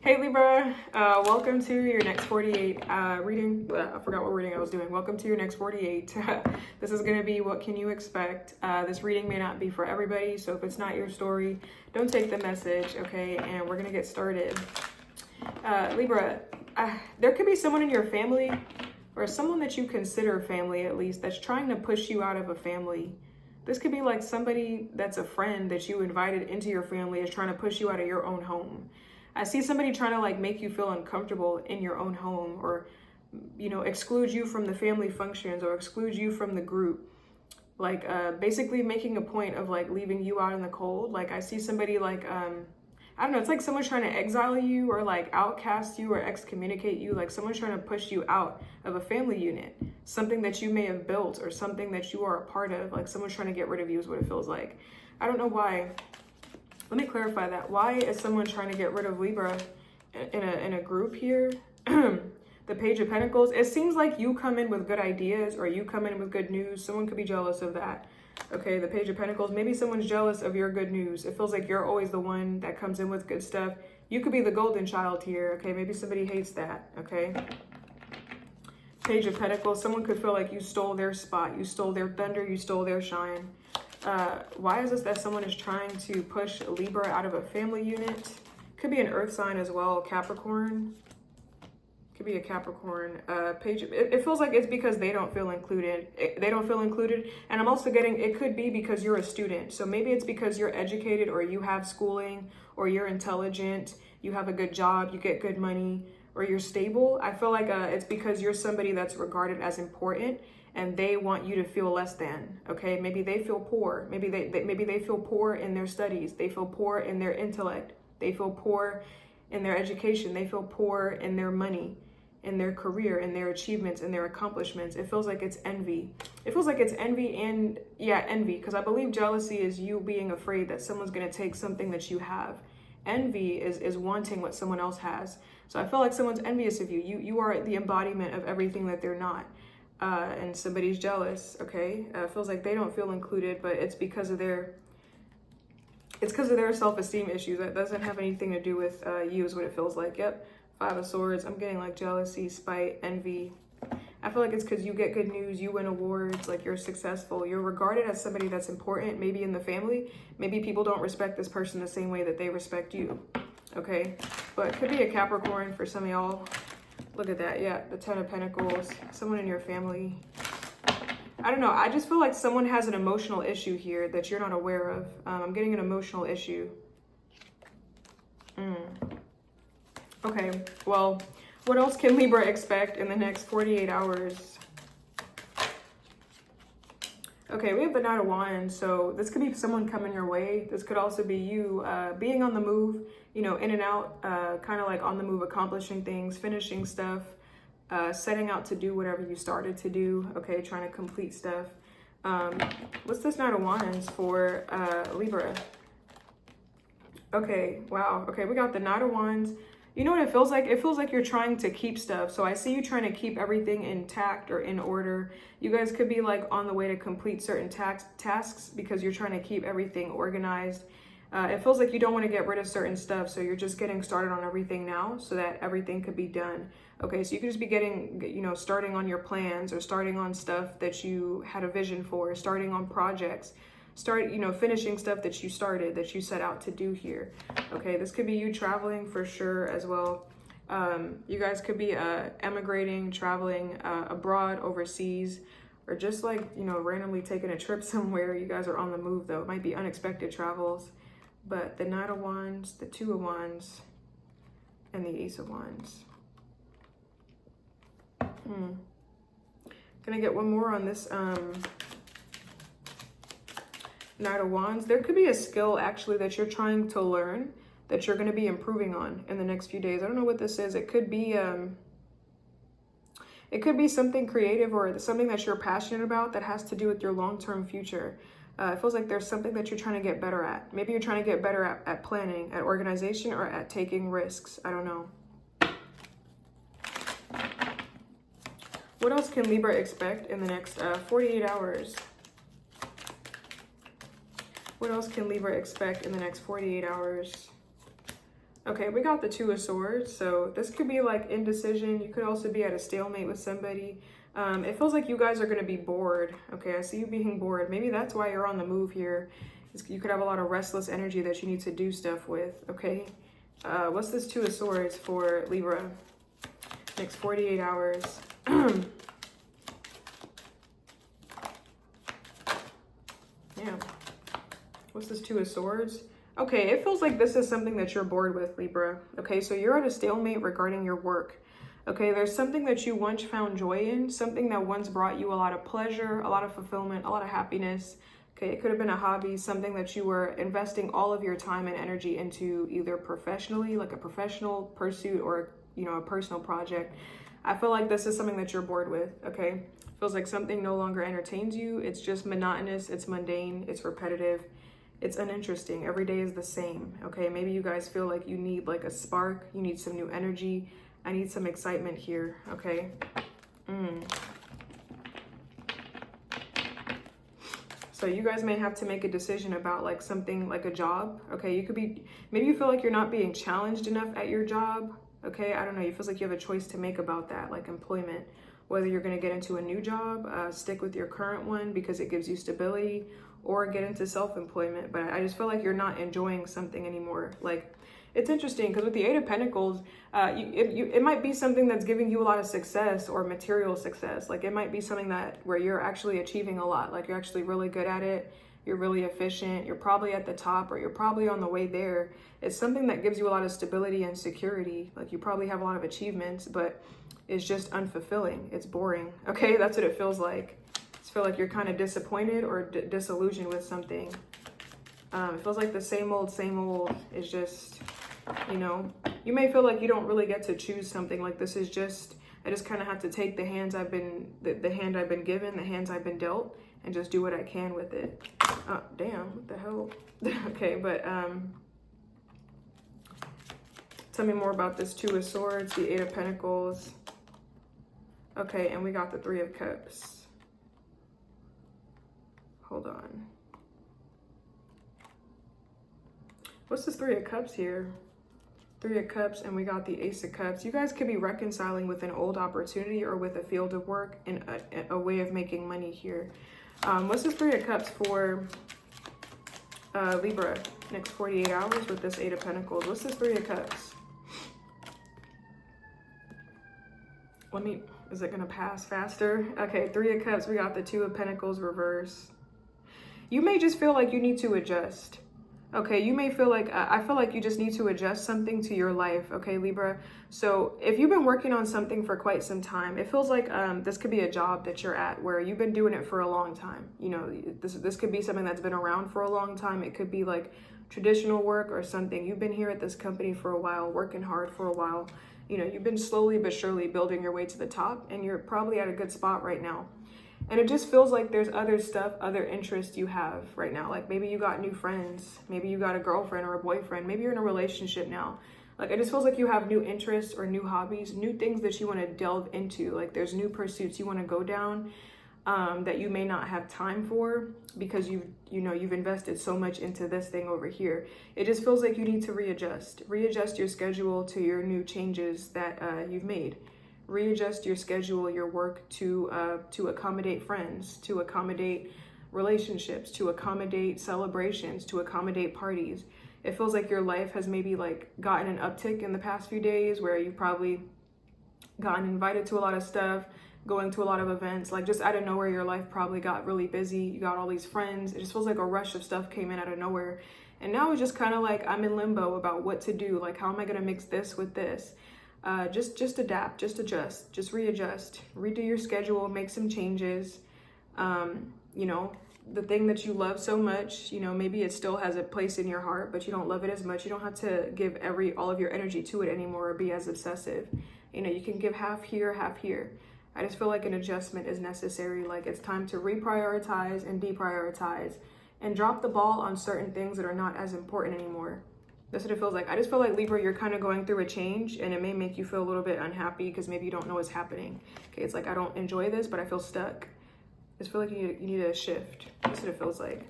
Hey Libra, welcome to your next 48 reading. I forgot what reading I was doing. Welcome to your next 48. This is going to be what can you expect. This reading may not be for everybody, so if it's not your story, don't take the message, okay? And we're going to get started. Libra, there could be someone in your family or someone that you consider family at least that's trying to push you out of a family. This could be like somebody that's a friend that you invited into your family is trying to push you out of your own home. I see somebody trying to like make you feel uncomfortable in your own home, or, you know, exclude you from the family functions or exclude you from the group. Like basically making a point of like leaving you out in the cold. Like I see somebody like, I don't know, it's like someone's trying to exile you or like outcast you or excommunicate you. Like someone's trying to push you out of a family unit, something that you may have built or something that you are a part of. Like someone's trying to get rid of you is what it feels like. I don't know why. Let me clarify that. Why is someone trying to get rid of Libra in a group here? The Page of Pentacles. It seems like you come in with good ideas or you come in with good news. Someone could be jealous of that. Okay, the Page of Pentacles. Maybe someone's jealous of your good news. It feels like you're always the one that comes in with good stuff. You could be the golden child here. Okay, maybe somebody hates that. Okay. Page of Pentacles. Someone could feel like you stole their spot. You stole their thunder. You stole their shine. Why is this that someone is trying to push Libra out of a family unit? Could be an earth sign as well, Capricorn. Could be a Capricorn. It feels like it's because they don't feel included. They don't feel included. And I'm also getting, it could be because you're a student. So maybe it's because you're educated or you have schooling or you're intelligent, you have a good job, you get good money, or you're stable. I feel like it's because you're somebody that's regarded as important and they want you to feel less than, okay? Maybe they feel poor. Maybe they feel poor in their studies. They feel poor in their intellect. They feel poor in their education. They feel poor in their money, in their career, in their achievements, in their accomplishments. It feels like it's envy. It feels like it's envy and, yeah, envy, because I believe jealousy is you being afraid that someone's going to take something that you have. Envy is wanting what someone else has. So I feel like someone's envious of you. You are the embodiment of everything that they're not. And somebody's jealous, okay? It feels like they don't feel included, but it's because of their self-esteem issues. That doesn't have anything to do with you is what it feels like. Yep, Five of Swords. I'm getting like jealousy, spite, envy. I feel like it's because you get good news, you win awards, like you're successful. You're regarded as somebody that's important, maybe in the family. Maybe people don't respect this person the same way that they respect you, okay? But it could be a Capricorn for some of y'all. Look at that. Yeah, the Ten of Pentacles. Someone in your family. I don't know. I just feel like someone has an emotional issue here that you're not aware of. I'm getting an emotional issue. Okay. Well, what else can Libra expect in the next 48 hours? Okay, we have the Knight of Wands. So this could be someone coming your way. This could also be you being on the move, you know, in and out, kind of like on the move, accomplishing things, finishing stuff, setting out to do whatever you started to do. Okay, trying to complete stuff. What's this Knight of Wands for Libra? Okay, wow. Okay, we got the Knight of Wands. You know what it feels like? It feels like you're trying to keep stuff. So I see you trying to keep everything intact or in order. You guys could be like on the way to complete certain tasks because you're trying to keep everything organized. It feels like you don't want to get rid of certain stuff. So you're just getting started on everything now so that everything could be done. Okay, so you could just be getting, you know, starting on your plans or starting on stuff that you had a vision for, starting on projects. You know, finishing stuff that you started, that you set out to do here. Okay, this could be you traveling for sure as well. You guys could be emigrating, traveling abroad, overseas, or just like, you know, randomly taking a trip somewhere. You guys are on the move though. It might be unexpected travels. But the Knight of Wands, the Two of Wands, and the Ace of Wands. Can I get one more on this Knight of Wands? There could be a skill actually that you're trying to learn that you're going to be improving on in the next few days. I don't know what this is. It could be something creative or something that you're passionate about that has to do with your long-term future. It feels like there's something that you're trying to get better at. Maybe you're trying to get better at planning, at organization, or at taking risks. I don't know. What else can Libra expect in the next 48 hours? What else can Libra expect in the next 48 hours? Okay, we got the Two of Swords. So this could be like indecision. You could also be at a stalemate with somebody. It feels like you guys are going to be bored. Okay, I see you being bored. Maybe that's why you're on the move here. You could have a lot of restless energy that you need to do stuff with. Okay, what's this Two of Swords for Libra? Next 48 hours. Yeah. What's this Two of Swords? Okay, it feels like this is something that you're bored with, Libra. Okay, so you're at a stalemate regarding your work. Okay, there's something that you once found joy in, something that once brought you a lot of pleasure, a lot of fulfillment, a lot of happiness. Okay, it could have been a hobby, something that you were investing all of your time and energy into, either professionally, like a professional pursuit, or, you know, a personal project. I feel like this is something that you're bored with, okay? Feels like something no longer entertains you. It's just monotonous, it's mundane, it's repetitive, it's uninteresting. Every day is the same, okay? Maybe you guys feel like you need like a spark, you need some new energy. I need some excitement here, okay? So you guys may have to make a decision about like something like a job, okay? You could be, maybe you feel like you're not being challenged enough at your job, okay? I don't know, you feel like you have a choice to make about that, like employment, whether you're gonna get into a new job, stick with your current one because it gives you stability, or get into self-employment. But I just feel like you're not enjoying something anymore. Like, it's interesting because with the Eight of Pentacles, it might be something that's giving you a lot of success or material success. Like it might be something that where you're actually achieving a lot. Like you're actually really good at it. You're really efficient. You're probably at the top, or you're probably on the way there. It's something that gives you a lot of stability and security. Like you probably have a lot of achievements, but it's just unfulfilling. It's boring. Okay, that's what it feels like. I feel like you're kind of disappointed or disillusioned with something. It feels like the same old is just, you know, you may feel like you don't really get to choose something. Like this is just, I just kind of have to take the hands I've been, the hand I've been given, the hands I've been dealt, and just do what I can with it. Oh, damn, what the hell? Okay, but tell me more about this Two of Swords, the Eight of Pentacles. Okay, and we got the Three of Cups. Hold on. What's this Three of Cups here? Three of Cups, and we got the Ace of Cups. You guys could be reconciling with an old opportunity or with a field of work and a way of making money here. What's this Three of Cups for Libra? Next 48 hours with this Eight of Pentacles. What's this Three of Cups? Is it gonna pass faster? Okay, Three of Cups, we got the Two of Pentacles reverse. You may just feel like you need to adjust. Okay, you may feel like, I feel like you just need to adjust something to your life, okay, Libra? So if you've been working on something for quite some time, it feels like this could be a job that you're at where you've been doing it for a long time. You know, this could be something that's been around for a long time. It could be like traditional work or something. You've been here at this company for a while, working hard for a while. You know, you've been slowly but surely building your way to the top, and you're probably at a good spot right now. And it just feels like there's other stuff, other interests you have right now. Like maybe you got new friends, maybe you got a girlfriend or a boyfriend, maybe you're in a relationship now. Like it just feels like you have new interests or new hobbies, new things that you want to delve into. Like there's new pursuits you want to go down that you may not have time for because you've invested so much into this thing over here. It just feels like you need to readjust your schedule to your new changes that you've made. Readjust your schedule, your work to accommodate friends, to accommodate relationships, to accommodate celebrations, to accommodate parties. It feels like your life has maybe like gotten an uptick in the past few days where you've probably gotten invited to a lot of stuff, going to a lot of events, like just out of nowhere, your life probably got really busy. You got all these friends. It just feels like a rush of stuff came in out of nowhere. And now it's just kind of like I'm in limbo about what to do. Like, how am I going to mix this with this? Just adapt, just adjust, just readjust, redo your schedule, make some changes. You know, the thing that you love so much, you know, maybe it still has a place in your heart, but you don't love it as much. You don't have to give all of your energy to it anymore or be as obsessive. You know, you can give half here, half here. I just feel like an adjustment is necessary. Like it's time to reprioritize and deprioritize and drop the ball on certain things that are not as important anymore. That's what it feels like. I just feel like Libra, you're kind of going through a change and it may make you feel a little bit unhappy because maybe you don't know what's happening. Okay, it's like, I don't enjoy this, but I feel stuck. I just feel like you need a shift. That's what it feels like.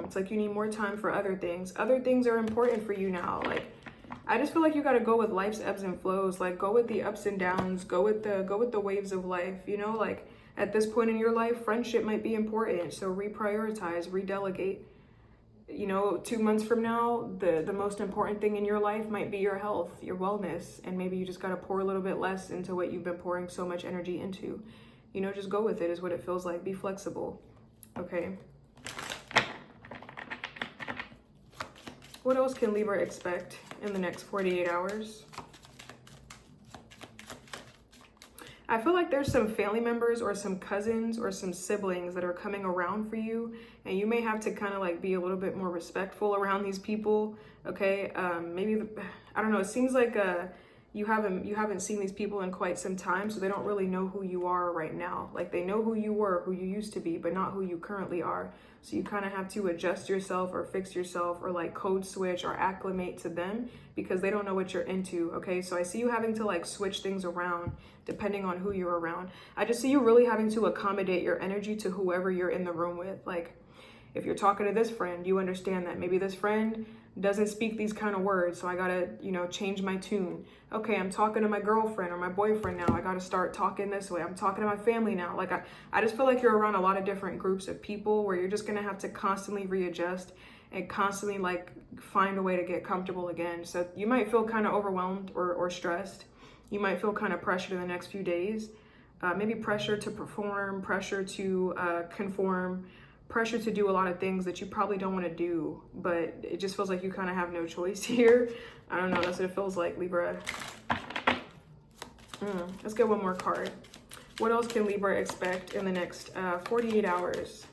It's like you need more time for other things. Other things are important for you now. Like, I just feel like you got to go with life's ebbs and flows. Like, go with the ups and downs. Go with the waves of life. You know, like at this point in your life, friendship might be important. So reprioritize, redelegate. You know, 2 months from now, the most important thing in your life might be your health, your wellness, and maybe you just got to pour a little bit less into what you've been pouring so much energy into. You know, just go with it is what it feels like. Be flexible. Okay. What else can Libra expect in the next 48 hours? I feel like there's some family members or some cousins or some siblings that are coming around for you, and you may have to kind of like be a little bit more respectful around these people. Okay, maybe I don't know. It seems like you haven't seen these people in quite some time, so they don't really know who you are right now. Like, they know who you were, who you used to be, but not who you currently are. So you kind of have to adjust yourself or fix yourself or like code switch or acclimate to them because they don't know what you're into. Okay, so I see you having to like switch things around depending on who you're around. I just see you really having to accommodate your energy to whoever you're in the room with. Like, if you're talking to this friend, you understand that maybe this friend doesn't speak these kind of words, so I gotta, you know, change my tune. Okay, I'm talking to my girlfriend or my boyfriend now, I gotta start talking this way. I'm talking to my family now. Like, I just feel like you're around a lot of different groups of people where you're just gonna have to constantly readjust and constantly like find a way to get comfortable again. So you might feel kind of overwhelmed or stressed. You might feel kind of pressured in the next few days. Maybe pressure to perform, pressure to conform, pressure to do a lot of things that you probably don't want to do, but it just feels like you kind of have no choice here. I don't know, that's what it feels like, Libra. Let's get one more card. What else can Libra expect in the next 48 hours?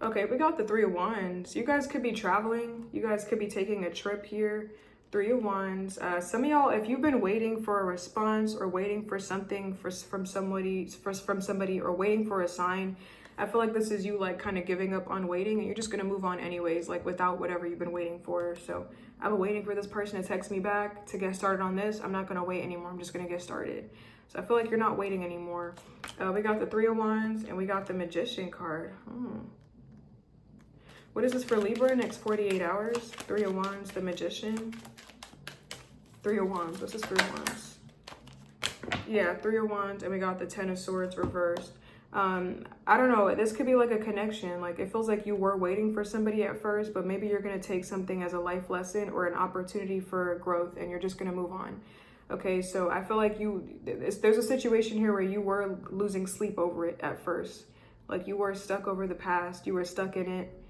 Okay, we got the Three of Wands. You guys could be traveling. You guys could be taking a trip here. Three of Wands. Some of y'all, if you've been waiting for a response or waiting for something from somebody or waiting for a sign, I feel like this is you like kind of giving up on waiting and you're just going to move on anyways, like without whatever you've been waiting for. So I've been waiting for this person to text me back to get started on this. I'm not going to wait anymore. I'm just going to get started. So I feel like you're not waiting anymore. We got the Three of Wands and we got the Magician card. What is this for Libra next 48 hours? Three of Wands, the Magician. Three of Wands. What's this Three of Wands? Yeah, Three of Wands, and we got the Ten of Swords reversed. I don't know. This could be like a connection. Like, it feels like you were waiting for somebody at first, but maybe you're going to take something as a life lesson or an opportunity for growth, and you're just going to move on. Okay, so I feel like there's a situation here where you were losing sleep over it at first. Like, you were stuck over the past. You were stuck in it.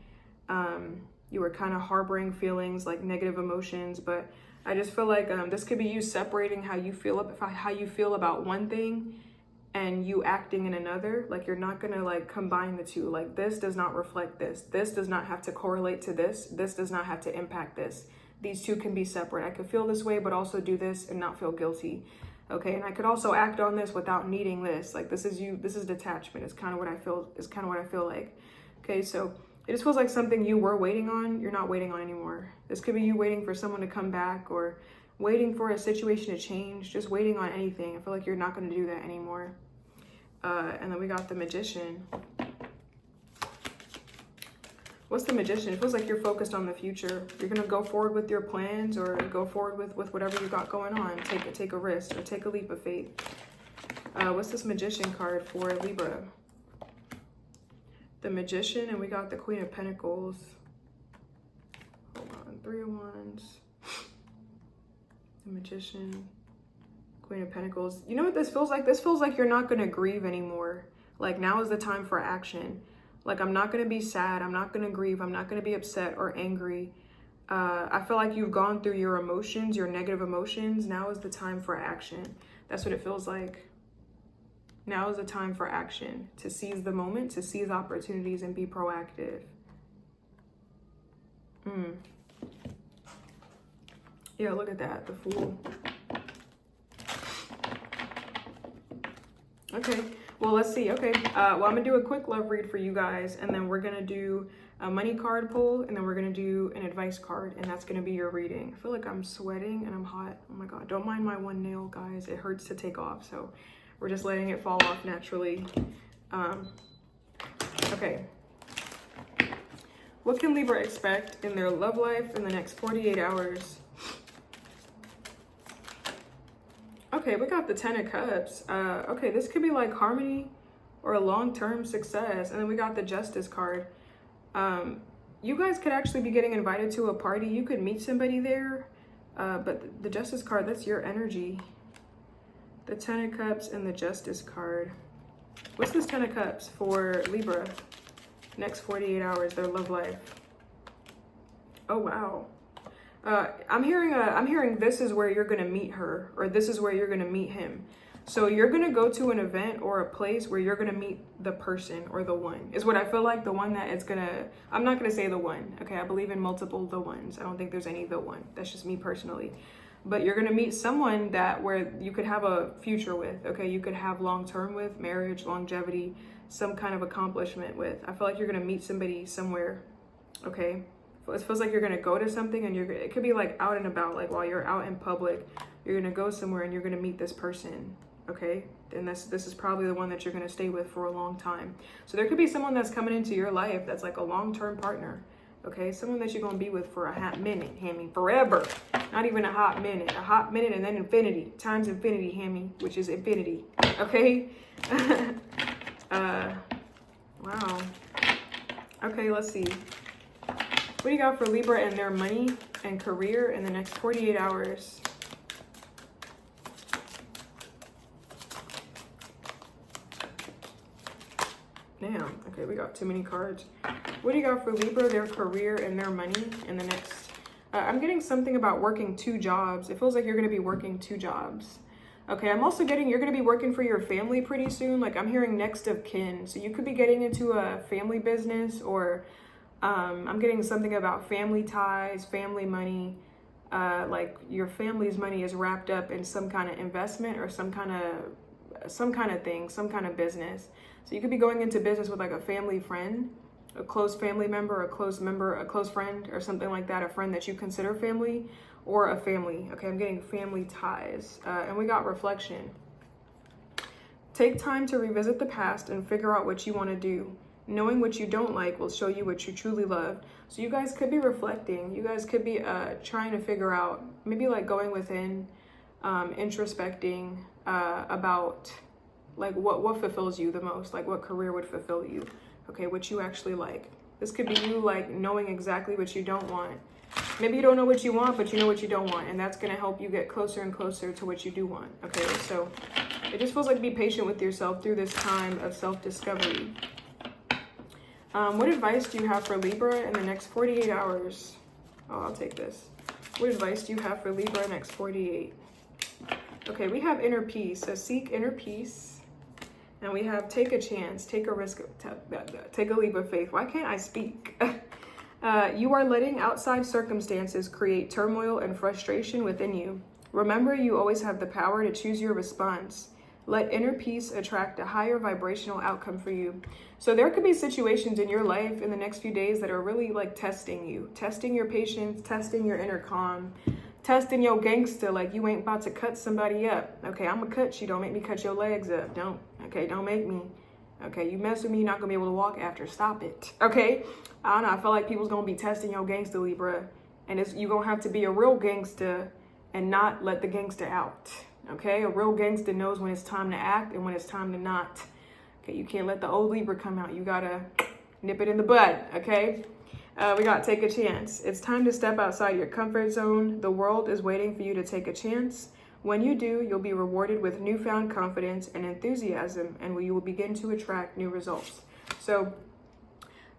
You were kind of harboring feelings like negative emotions, but I just feel like this could be you separating how you feel about one thing and you acting in another. Like, you're not gonna like combine the two. Like, this does not reflect this. This does not have to correlate to this. This does not have to impact this. These two can be separate. I could feel this way, but also do this and not feel guilty. Okay, and I could also act on this without needing this. Like, this is you. This is detachment. It's kind of what I feel. It's kind of what I feel like. Okay, so it just feels like something you were waiting on, you're not waiting on anymore. This could be you waiting for someone to come back or waiting for a situation to change, just waiting on anything. I feel like you're not going to do that anymore. And then we got the Magician. What's the Magician? It feels like you're focused on the future. You're going to go forward with your plans or go forward with whatever you got going on. Take a risk or take a leap of faith. What's this Magician card for Libra? The Magician, and we got the Queen of Pentacles. Hold on, Three of Wands. The Magician, Queen of Pentacles. You know what this feels like? This feels like you're not going to grieve anymore. Like, now is the time for action. Like, I'm not going to be sad. I'm not going to grieve. I'm not going to be upset or angry. I feel like you've gone through your emotions, your negative emotions. Now is the time for action. That's what it feels like. Now is the time for action, to seize the moment, to seize opportunities and be proactive. Yeah, look at that, the Fool. Okay, well, let's see. Okay, well, I'm gonna do a quick love read for you guys, and then we're gonna do a money card pull, and then we're gonna do an advice card, and that's gonna be your reading. I feel like I'm sweating and I'm hot. Oh my God, don't mind my one nail, guys. It hurts to take off, so We're just letting it fall off naturally. Okay. What can Libra expect in their love life in the next 48 hours? Okay, we got the 10 of Cups. Okay, this could be like harmony or a long-term success. And then we got the Justice card. You guys could actually be getting invited to a party. You could meet somebody there. But the Justice card, that's your energy. The 10 of Cups and the Justice card. What's this 10 of Cups for Libra? Next 48 hours, their love life. Oh, wow. I'm hearing this is where you're going to meet her, or this is where you're going to meet him. So you're going to go to an event or a place where you're going to meet the person or the one is what I feel like. The one that it's going to, I'm not going to say the one. Okay. I believe in multiple the ones. I don't think there's any the one. That's just me personally. But you're going to meet someone that where you could have a future with. Okay. You could have long-term with, marriage, longevity, some kind of accomplishment with. I feel like you're going to meet somebody somewhere. Okay. It feels like you're going to go to something and it could be like out and about, like while you're out in public, you're going to go somewhere and you're going to meet this person. Okay. And this is probably the one that you're going to stay with for a long time. So there could be someone that's coming into your life that's like a long-term partner. Okay. Someone that you're going to be with for a hot minute, Hammy, forever. Not even a hot minute and then infinity times infinity, Hammy, which is infinity. Okay. Wow. Okay. Let's see. What do you got for Libra and their money and career in the next 48 hours? Damn. Okay, we got too many cards. What do you got for Libra, their career and their money in the next... I'm getting something about working 2 jobs. It feels like you're going to be working 2 jobs. Okay, I'm also getting you're going to be working for your family pretty soon. Like I'm hearing next of kin. So you could be getting into a family business or... I'm getting something about family ties, family money, like your family's money is wrapped up in some kind of investment or some kind of thing, some kind of business. So you could be going into business with like a family friend, a close family member, a close friend or something like that, a friend that you consider family or a family. Okay, I'm getting family ties. And we got reflection. Take time to revisit the past and figure out what you want to do. Knowing what you don't like will show you what you truly love. So you guys could be reflecting. You guys could be trying to figure out, maybe like going within, introspecting about like what fulfills you the most, like what career would fulfill you. Okay, what you actually like. This could be you like knowing exactly what you don't want. Maybe you don't know what you want, but you know what you don't want. And that's going to help you get closer and closer to what you do want. Okay, so it just feels like be patient with yourself through this time of self-discovery. What advice do you have for Libra in the next 48 hours? Oh, I'll take this. What advice do you have for Libra next 48? Okay, we have inner peace. So seek inner peace. And we have take a chance, take a risk, take a leap of faith. Why can't I speak? You are letting outside circumstances create turmoil and frustration within you. Remember, you always have the power to choose your response. Let inner peace attract a higher vibrational outcome for you. So there could be situations in your life in the next few days that are really like testing you, testing your patience, testing your inner calm, testing your gangster, like you ain't about to cut somebody up. Okay, I'm gonna cut you. Don't make me cut your legs up. Don't. Okay, don't make me. Okay, you mess with me, you're not gonna be able to walk after. Stop it. Okay? I don't know. I feel like people's gonna be testing your gangster, Libra. And you're gonna have to be a real gangster and not let the gangster out. Okay, a real gangster knows when it's time to act and when it's time to not. Okay, you can't let the old Libra come out. You gotta nip it in the bud, okay? We got take a chance. It's time to step outside your comfort zone. The world is waiting for you to take a chance. When you do, you'll be rewarded with newfound confidence and enthusiasm, and you will begin to attract new results. So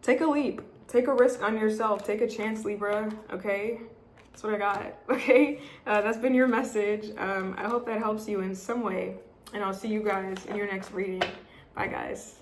take a leap, take a risk on yourself, take a chance, Libra, okay? That's what I got, okay? That's been your message. I hope that helps you in some way, and I'll see you guys in your next reading. Bye, guys.